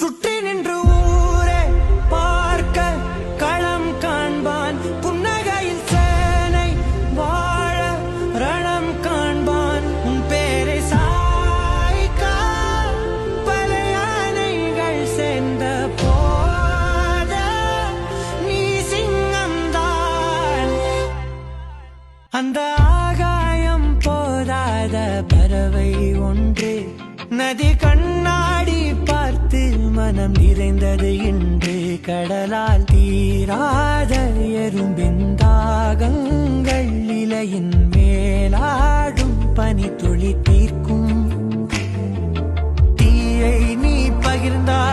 சுற்றி நின்று ஊரே பார்க்க களம் காண்பான். புன்னகையில் சேனை வாழ ரணம் காண்பான். உன் பேரை சாய்க்க பல யானைகள் சேர்ந்த போத நீ சிங்கம்தான். அந்த ஆகாயம் போதாத பறவை ஒன்று நதி கண்ணாடி பார்த்து மனம் நிறைந்தது இன்று. கடலால் தீராத எறும்பின் தாகங்கள் இலையின் மேலாடும் பனி துளி தீர்க்கும். தீயை நீ பகிர்ந்தா